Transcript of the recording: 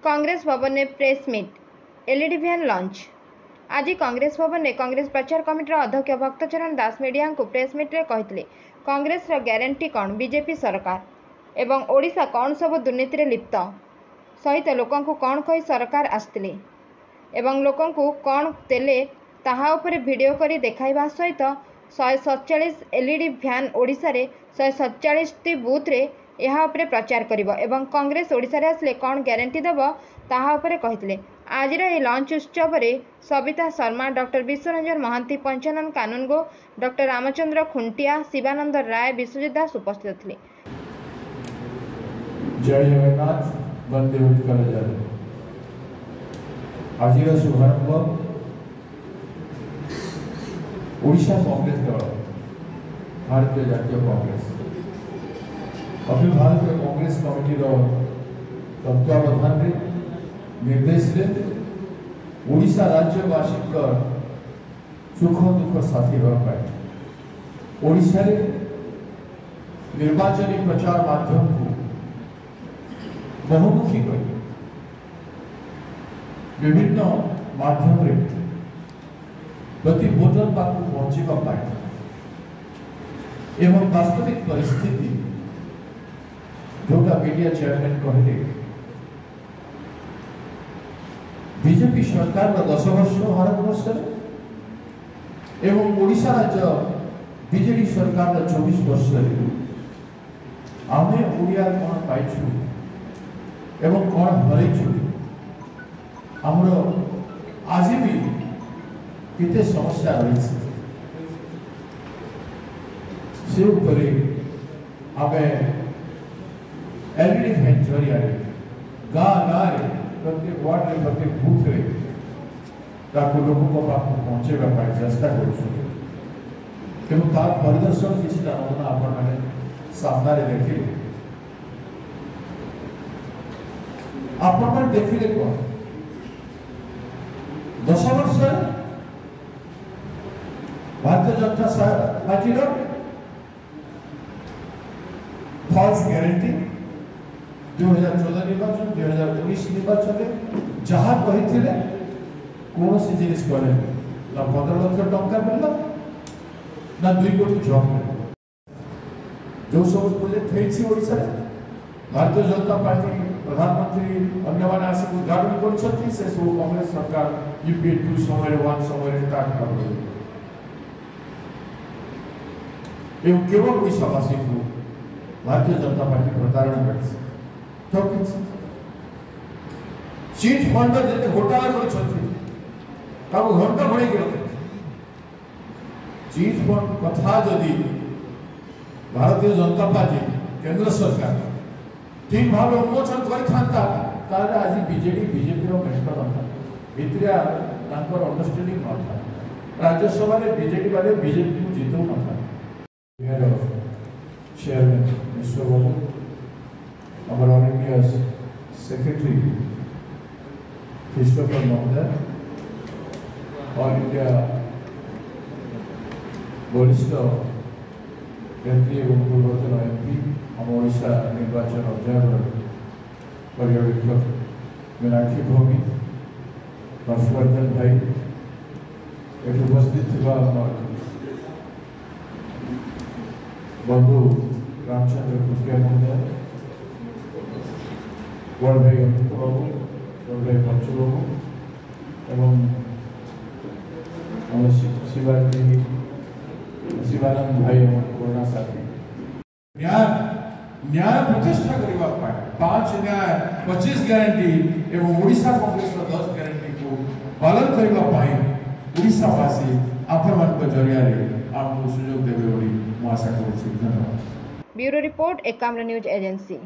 कांग्रेस भवन में press meet LED van launch. आज कांग्रेस भवन में कांग्रेस प्रचार कमिटी अध्यक्ष भक्तचरण दास मीडिया को प्रेस मीट रे कहते कांग्रेस ग्यारंटी कौन, बीजेपी सरकार एवं ओडिशा कौन सब दुर्नीति रे लिप्त सहित लोकों को कौन कही सरकार आसते एवं लोकों को कौन देले ताहा उपरे वीडियो करी देखाइबा सहित 147 एलईडी भ्यान ओडिशा रे 147 बूथ रे यहाँ उपरे प्रचार करिबो एवं कांग्रेस ओडिशा रे आसले कौन ग्यारंटी देबो ताहा उपरे कहितले। आज रे लॉन्च उत्सव रे सविता शर्मा, डॉक्टर विश्वरंजन महांती, पंचानन कानूनगो, डॉक्टर रामचंद्र खुंटिया, शिवानंद राय, विश्वजित दास उपस्थित थे। जय जगन्नाथ, वंदे उत्कल जय। आज शुभारंभ ओडिशा कांग्रेस दल, भारतीय जातीय कांग्रेस अखिल भारतीय कांग्रेस कमिटी तत्वावधान निर्देश ओडिशा राज्यवासी सुख दुख साथी ओडिशा निर्वाचन प्रचार माध्यम को बहुमुखी कर विभिन्न माध्यम प्रति भोटर पाक पहुंचा एवं वास्तविक परिस्थिति जोटा मीडिया चेयरमैन कहले बीजेपी सरकार 10 वर्ष भारत वर्ष एवं ओडिशा राज्य बीजेडी सरकार 24 वर्ष आमे ओडिया कौन पाइछु एवं कौन हरैछु हमरो आज भी किते समस्या रही से उपरे हमें एलईडी फैन जरिया गाँ गाँव प्रत्येक वार्ड में प्रत्येक बूथ रे लोकों को पहुंचेगा चेष्टा कर परिदर्शन किसी नमूना आपण सामने देखिले आपण देखिले कौन 10 वर्ष Bharatiya Janata party false guarantee 2014 निर्वाचन 2019 निर्वाचन जहाँ कही कौन सी जिनिस करे ना 15 लाख टंका मिलला ना 2 कोटी जॉब मिलला जो सब प्रोजेक्ट हेछि ओडिसा भारतीय जनता पार्टी प्रधानमंत्री अन्य माने आसी उद्घाटन करछथि से सब कांग्रेस सरकार यूपीए 2 समय 1 समय स्टार्ट कर एवं केवल ओडिशावासी को भारतीय जनता पार्टी प्रतारणा कर चिट फंड जते घोटाला कर घंटा बढ़े चिट फंड कथा जदि भारतीय जनता पार्टी केंद्र सरकार ठीक भाव उन्मोचन कर आज बीजेडी बीजेपी मेट ना भितरिया अंडरस्टैंडिंग ना राज्यसभा बीजेडी वाले बीजेपी को जीतू ना chairman mister Babu our all India's secretary Christopher Mehta, all India वरिष्ठ केंद्रीय एवं पूर्वतन एमपी हम ओडिशा निर्वाचन ऑब्जर्वर पर्यवेक्षक मीनाक्षी भौमी, हर्षवर्धन भाई एक उपस्थित बंधु रामचंद्र खुटिया महोदय, बड़ भाई अमित बाबू, बड़ भाई पंचु बाबू एवं शिवानंद भाई कोरोना साथी न्याय प्रतिष्ठा करने 5 न्याय 25 गारंटी एवं ओडिशा कांग्रेस 10 गारंटी को पालन करने ओडिशावासी आपण जरिया आपको सुजोग देवे आशा करूँ। धन्यवाद। Bureau report Ekamra news agency.